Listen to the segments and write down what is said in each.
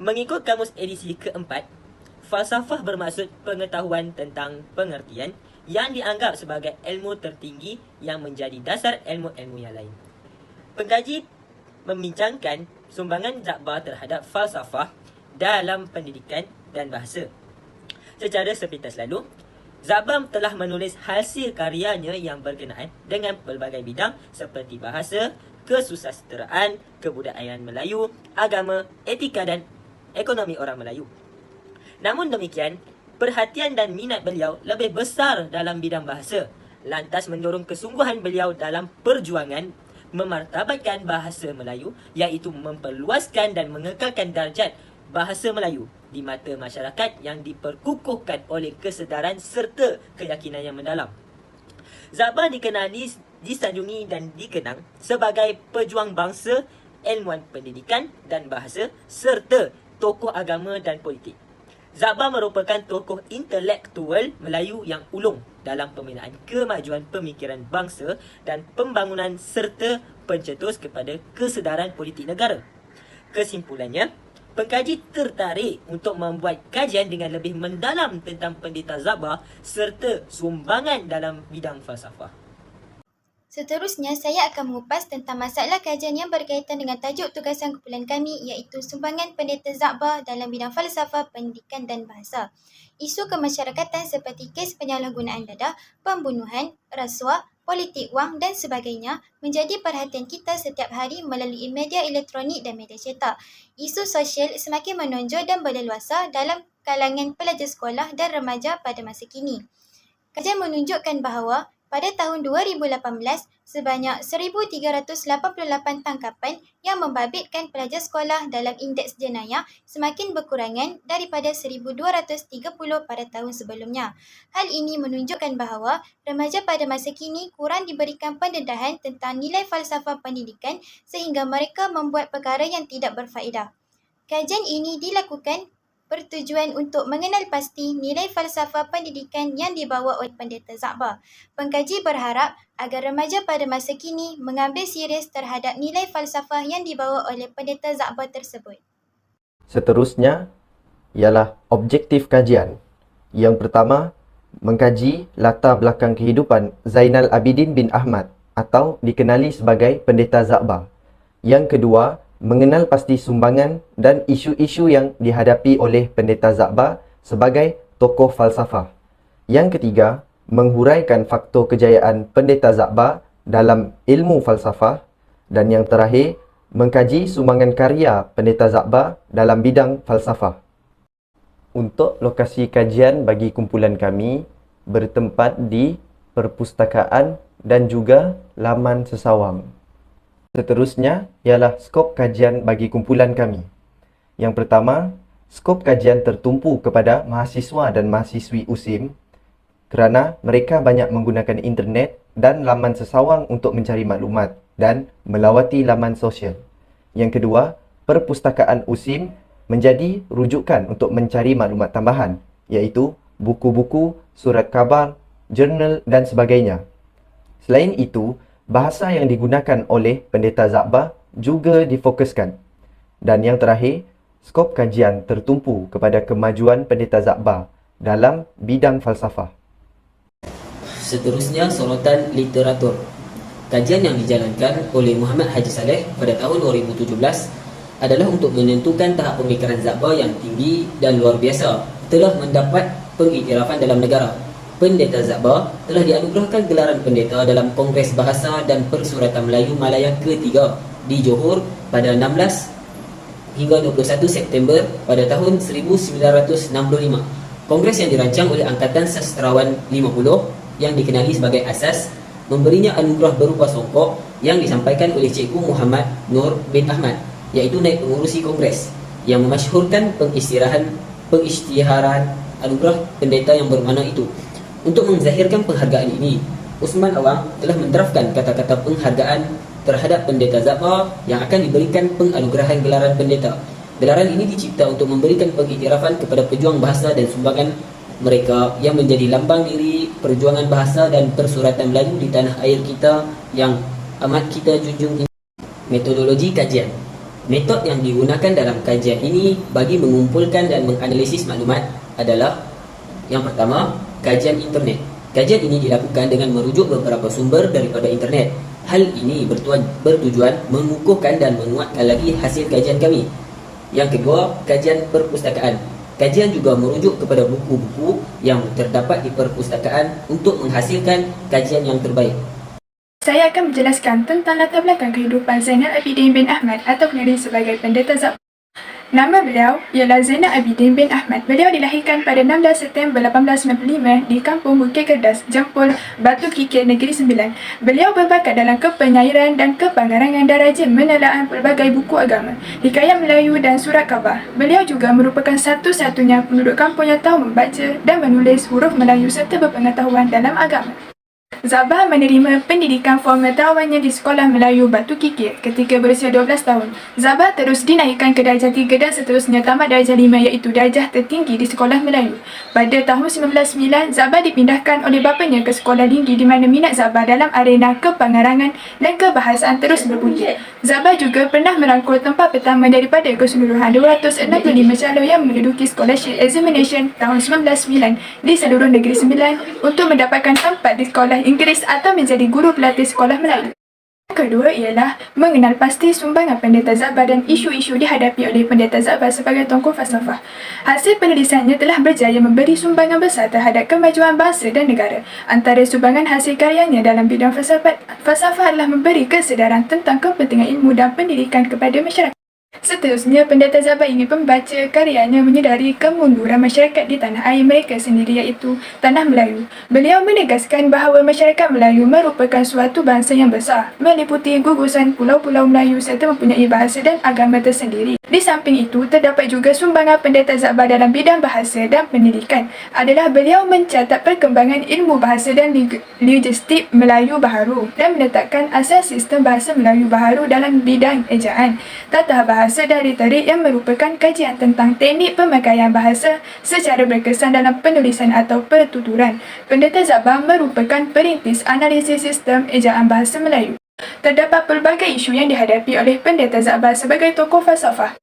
Mengikut kamus edisi keempat, falsafah bermaksud pengetahuan tentang pengertian yang dianggap sebagai ilmu tertinggi yang menjadi dasar ilmu-ilmu yang lain. Pengkaji membincangkan sumbangan Zakbar terhadap falsafah dalam pendidikan dan bahasa. Secara sepintas lalu, Zakbar telah menulis hasil karyanya yang berkenaan dengan pelbagai bidang seperti bahasa, kesusasteraan, kebudayaan Melayu, agama, etika dan ekonomi orang Melayu. Namun demikian, perhatian dan minat beliau lebih besar dalam bidang bahasa, lantas mendorong kesungguhan beliau dalam perjuangan memartabatkan bahasa Melayu, iaitu memperluaskan dan mengekalkan darjat bahasa Melayu di mata masyarakat yang diperkukuhkan oleh kesedaran serta keyakinan yang mendalam. Zakbar dikenali, disanjungi dan dikenang sebagai pejuang bangsa, ilmuwan pendidikan dan bahasa serta tokoh agama dan politik. Zakbar merupakan tokoh intelektual Melayu yang ulung dalam pembinaan kemajuan pemikiran bangsa dan pembangunan serta pencetus kepada kesedaran politik negara. Kesimpulannya, pengkaji tertarik untuk membuat kajian dengan lebih mendalam tentang Pendeta Zakbar serta sumbangan dalam bidang falsafah. Seterusnya, saya akan mengupas tentang masalah kajian yang berkaitan dengan tajuk tugasan kumpulan kami, iaitu sumbangan Pendeta Zakbar dalam bidang falsafah, pendidikan dan bahasa. Isu kemasyarakatan seperti kes penyalahgunaan dadah, pembunuhan, rasuah, politik wang dan sebagainya menjadi perhatian kita setiap hari melalui media elektronik dan media cetak. Isu sosial semakin menonjol dan berleluasa dalam kalangan pelajar sekolah dan remaja pada masa kini. Kajian menunjukkan bahawa pada tahun 2018, sebanyak 1,388 tangkapan yang membabitkan pelajar sekolah dalam indeks jenayah semakin berkurangan daripada 1,230 pada tahun sebelumnya. Hal ini menunjukkan bahawa remaja pada masa kini kurang diberikan pendedahan tentang nilai falsafah pendidikan sehingga mereka membuat perkara yang tidak berfaedah. Kajian ini dilakukan bertujuan untuk mengenal pasti nilai falsafah pendidikan yang dibawa oleh Pendeta Zakbar. Pengkaji berharap agar remaja pada masa kini mengambil serius terhadap nilai falsafah yang dibawa oleh Pendeta Zakbar tersebut. Seterusnya ialah objektif kajian. Yang pertama, mengkaji latar belakang kehidupan Zainal Abidin bin Ahmad atau dikenali sebagai Pendeta Zakbar. Yang kedua, mengenal pasti sumbangan dan isu-isu yang dihadapi oleh Pendeta Zakbar sebagai tokoh falsafah. Yang ketiga, menghuraikan faktor kejayaan Pendeta Zakbar dalam ilmu falsafah. Dan yang terakhir, mengkaji sumbangan karya Pendeta Zakbar dalam bidang falsafah. Untuk lokasi kajian bagi kumpulan kami bertempat di perpustakaan dan juga Laman Sesawang. Seterusnya ialah skop kajian bagi kumpulan kami. Yang pertama, skop kajian tertumpu kepada mahasiswa dan mahasiswi USIM kerana mereka banyak menggunakan internet dan laman sesawang untuk mencari maklumat dan melawati laman sosial. Yang kedua, perpustakaan USIM menjadi rujukan untuk mencari maklumat tambahan, iaitu buku-buku, surat khabar, jurnal dan sebagainya. Selain itu, bahasa yang digunakan oleh Pendeta Zakbar juga difokuskan. Dan yang terakhir, skop kajian tertumpu kepada kemajuan Pendeta Zakbar dalam bidang falsafah. Seterusnya, sorotan literatur. Kajian yang dijalankan oleh Muhammad Haji Saleh pada tahun 2017 adalah untuk menentukan tahap pemikiran Zakbar yang tinggi dan luar biasa telah mendapat pengiktirafan dalam negara. Pendeta Zakbar telah dianugerahkan gelaran pendeta dalam Kongres Bahasa dan Persuratan Melayu Malaya ke-3 di Johor pada 16 hingga 21 September pada tahun 1965. Kongres yang dirancang oleh Angkatan Sastrawan 50 yang dikenali sebagai ASAS memberinya anugerah berupa songkok yang disampaikan oleh Cikgu Muhammad Nur bin Ahmad, iaitu Naib Pengurusi Kongres, yang memasyhurkan pengisytiharan anugerah pendeta yang bermakna itu. Untuk menzahirkan penghargaan ini, Usman Awang telah mendraftkan kata-kata penghargaan terhadap Pendeta Zakbar yang akan diberikan penganugerahan gelaran pendeta. Gelaran ini dicipta untuk memberikan pengiktirafan kepada pejuang bahasa dan sumbangan mereka yang menjadi lambang diri perjuangan bahasa dan persuratan Melayu di tanah air kita yang amat kita junjung tinggi. Metodologi kajian. Metod yang digunakan dalam kajian ini bagi mengumpulkan dan menganalisis maklumat adalah yang pertama, kajian internet. Kajian ini dilakukan dengan merujuk beberapa sumber daripada internet. Hal ini bertujuan mengukuhkan dan menguatkan lagi hasil kajian kami. Yang kedua, kajian perpustakaan. Kajian juga merujuk kepada buku-buku yang terdapat di perpustakaan untuk menghasilkan kajian yang terbaik. Saya akan menjelaskan tentang latar belakang kehidupan Zainal Abidin bin Ahmad atau dikenali sebagai Pendeta Zab. Nama beliau ialah Zainal Abidin bin Ahmad. Beliau dilahirkan pada 16 September 1895 di Kampung Bukit Kedas, Jempol, Batu Kikir, Negeri Sembilan. Beliau berbakat dalam kepenyairan dan kepengarangan dan rajin menelaah pelbagai buku agama, hikayat Melayu dan surat khabar. Beliau juga merupakan satu-satunya penduduk kampung yang tahu membaca dan menulis huruf Melayu serta berpengetahuan dalam agama. Zabah menerima pendidikan formal tahuannya di Sekolah Melayu Batu Kikir ketika berusia 12 tahun. Zabah terus dinaikkan ke darjah 3 dan seterusnya tamat darjah 5 iaitu darjah tertinggi di Sekolah Melayu. Pada tahun 1909, Zabah dipindahkan oleh bapanya ke sekolah tinggi di mana minat Zabah dalam arena kepengarangan dan kebahasaan terus berbuntut. Zabah juga pernah merangkul tempat pertama daripada keseluruhan 265 calon yang menduduki scholarship examination tahun 1909 di seluruh Negeri Sembilan untuk mendapatkan tempat di sekolah Inggeris atau menjadi guru pelatih sekolah Melayu. Yang kedua ialah mengenal pasti sumbangan Pendeta Zabah dan isu-isu dihadapi oleh Pendeta Zabah sebagai tokoh falsafah. Hasil penulisannya telah berjaya memberi sumbangan besar terhadap kemajuan bangsa dan negara. Antara sumbangan hasil karyanya dalam bidang falsafah adalah memberi kesedaran tentang kepentingan ilmu dan pendidikan kepada masyarakat. Seterusnya, Pendeta Zabah ingin pembaca karyanya menyedari kemunduran masyarakat di tanah air mereka sendiri iaitu Tanah Melayu. Beliau menegaskan bahawa masyarakat Melayu merupakan suatu bangsa yang besar, meliputi gugusan pulau-pulau Melayu serta mempunyai bahasa dan agama tersendiri. Di samping itu, terdapat juga sumbangan Pendeta Zabah dalam bidang bahasa dan pendidikan adalah beliau mencatat perkembangan ilmu bahasa dan linguistik Melayu baharu dan menetapkan asas sistem bahasa Melayu baharu dalam bidang ejaan, tata bahasa dan retorik yang merupakan kajian tentang teknik pemakaian bahasa secara berkesan dalam penulisan atau pertuturan. Pendeta Zabah merupakan perintis analisis sistem ejaan bahasa Melayu. Terdapat pelbagai isu yang dihadapi oleh Pendeta Zabah sebagai tokoh falsafah.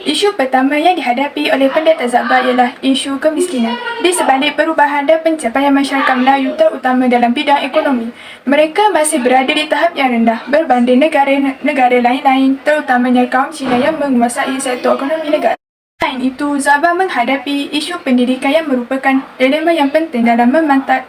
Isu pertama yang dihadapi oleh Pendeta Zabah ialah isu kemiskinan. Di sebalik perubahan dan pencapaian masyarakat Melayu terutama dalam bidang ekonomi, mereka masih berada di tahap yang rendah berbanding negara lain-lain, terutamanya kaum Cina yang menguasai sektor ekonomi negara. Selain itu, Zabah menghadapi isu pendidikan yang merupakan elemen yang penting dalam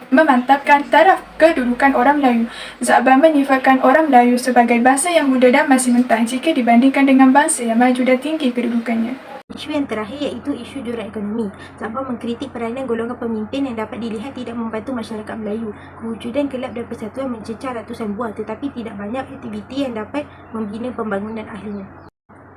memantapkan taraf kedudukan orang Melayu. Zabah menyifatkan orang Melayu sebagai bangsa yang muda dan masih mentah jika dibandingkan dengan bangsa yang maju dan tinggi kedudukannya. Isu yang terakhir iaitu isu jurang ekonomi. Zabah mengkritik peranan golongan pemimpin yang dapat dilihat tidak membantu masyarakat Melayu. Kewujudan kelab dan persatuan mencecah ratusan buah tetapi tidak banyak aktiviti yang dapat membina pembangunan ahlinya.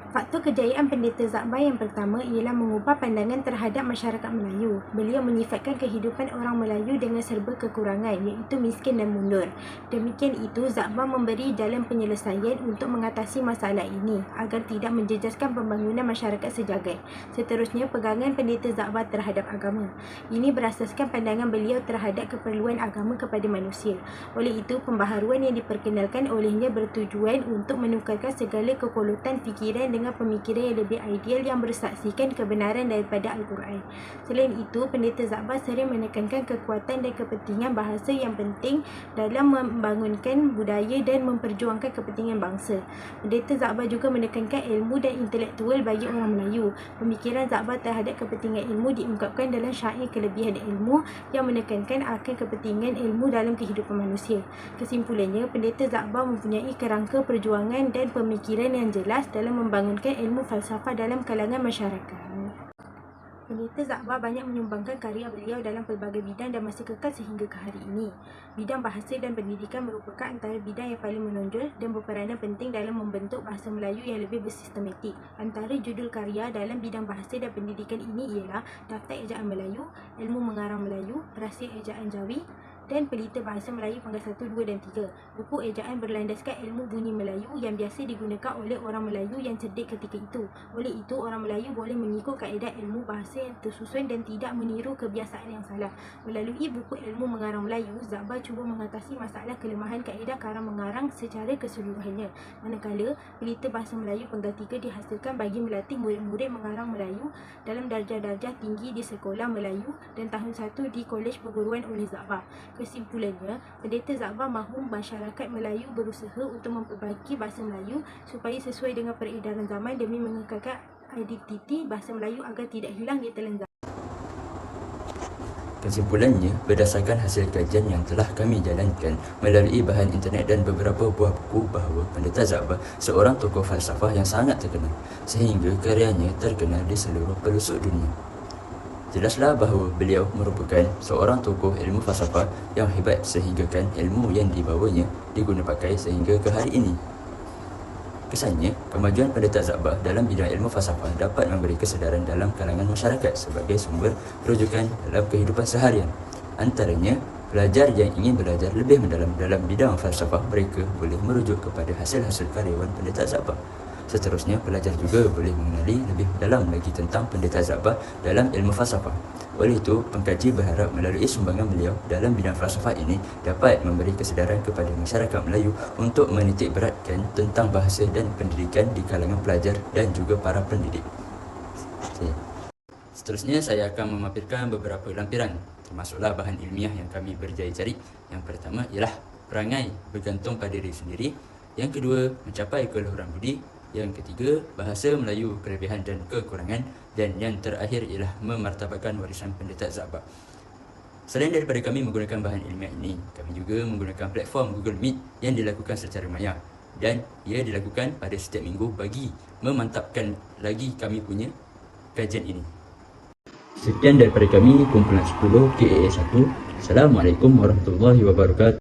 Faktor kejayaan Pendeta Zabah yang pertama ialah mengubah pandangan terhadap masyarakat Melayu. Beliau menyifatkan kehidupan orang Melayu dengan serba kekurangan iaitu miskin dan mundur. Demikian itu, Zabah memberi jalan penyelesaian untuk mengatasi masalah ini agar tidak menjejaskan pembangunan masyarakat sejagat. Seterusnya, pegangan Pendeta Zabah terhadap agama. Ini berasaskan pandangan beliau terhadap keperluan agama kepada manusia. Oleh itu, pembaharuan yang diperkenalkan olehnya bertujuan untuk menukarkan segala kekolotan fikiran dengan pemikiran yang lebih ideal yang bersaksikan kebenaran daripada Al-Quran. Selain itu, Pendeta Zabah sering menekankan kekuatan dan kepentingan bahasa yang penting dalam membangunkan budaya dan memperjuangkan kepentingan bangsa. Pendeta Zabah juga menekankan ilmu dan intelektual bagi orang Melayu. Pemikiran Zabah terhadap kepentingan ilmu diungkapkan dalam syair Kelebihan Ilmu yang menekankan akan kepentingan ilmu dalam kehidupan manusia. Kesimpulannya, Pendeta Zabah mempunyai kerangka perjuangan dan pemikiran yang jelas dalam membangunkan ilmu falsafah dalam kalangan masyarakat. Pendeta Zabah banyak menyumbangkan karya beliau dalam pelbagai bidang dan masih kekal sehingga ke hari ini. Bidang bahasa dan pendidikan merupakan antara bidang yang paling menonjol dan berperanan penting dalam membentuk bahasa Melayu yang lebih bersistematik. Antara judul karya dalam bidang bahasa dan pendidikan ini ialah Daftar Ejaan Melayu, Ilmu Mengarang Melayu, Rahsia Ejaan Jawi, dan Pelita Bahasa Melayu Pangkat 1, 2 dan 3. Buku ejaan berlandaskan ilmu bunyi Melayu yang biasa digunakan oleh orang Melayu yang cerdik ketika itu. Oleh itu, orang Melayu boleh mengikut kaedah ilmu bahasa yang tersusun dan tidak meniru kebiasaan yang salah. Melalui buku ilmu mengarang Melayu, Zakbar cuba mengatasi masalah kelemahan kaedah karang mengarang secara keseluruhannya. Manakala, Pelita Bahasa Melayu Pangkat 3 dihasilkan bagi melatih murid-murid mengarang Melayu dalam darjah-darjah tinggi di sekolah Melayu dan tahun 1 di Kolej Perguruan oleh Zakbar. Kesimpulannya, Pendeta Zakbar mahu masyarakat Melayu berusaha untuk memperbaiki bahasa Melayu supaya sesuai dengan peredaran zaman demi mengekalkan identiti bahasa Melayu agar tidak hilang di telan zaman. Kesimpulannya, berdasarkan hasil kajian yang telah kami jalankan melalui bahan internet dan beberapa buah buku, bahawa Pendeta Zakbar seorang tokoh falsafah yang sangat terkenal sehingga karyanya terkenal di seluruh pelosok dunia. Jelaslah bahawa beliau merupakan seorang tokoh ilmu falsafah yang hebat sehinggakan ilmu yang dibawanya diguna pakai sehingga ke hari ini. Kesannya, kemajuan Pendeta Zakbar dalam bidang ilmu falsafah dapat memberi kesedaran dalam kalangan masyarakat sebagai sumber rujukan dalam kehidupan seharian. Antaranya, pelajar yang ingin belajar lebih mendalam dalam bidang falsafah, mereka boleh merujuk kepada hasil-hasil karyawan Pendeta Zakbar. Seterusnya, pelajar juga boleh mengenali lebih mendalam lagi tentang Pendeta Zakbar dalam ilmu falsafah. Oleh itu, pengkaji berharap melalui sumbangan beliau dalam bidang falsafah ini dapat memberi kesedaran kepada masyarakat Melayu untuk menitik beratkan tentang bahasa dan pendidikan di kalangan pelajar dan juga para pendidik. Seterusnya, saya akan memampirkan beberapa lampiran, termasuklah bahan ilmiah yang kami berjaya cari. Yang pertama ialah perangai bergantung pada diri sendiri. Yang kedua, mencapai keluhuran budi. Yang ketiga, bahasa Melayu, kelebihan dan kekurangan. Dan yang terakhir ialah memartabatkan warisan Pendeta Zakbar. Selain daripada kami menggunakan bahan ilmiah ini, kami juga menggunakan platform Google Meet yang dilakukan secara maya. Dan ia dilakukan pada setiap minggu bagi memantapkan lagi kami punya kajian ini. Sekian daripada kami, kumpulan 10 KAA 1. Assalamualaikum warahmatullahi wabarakatuh.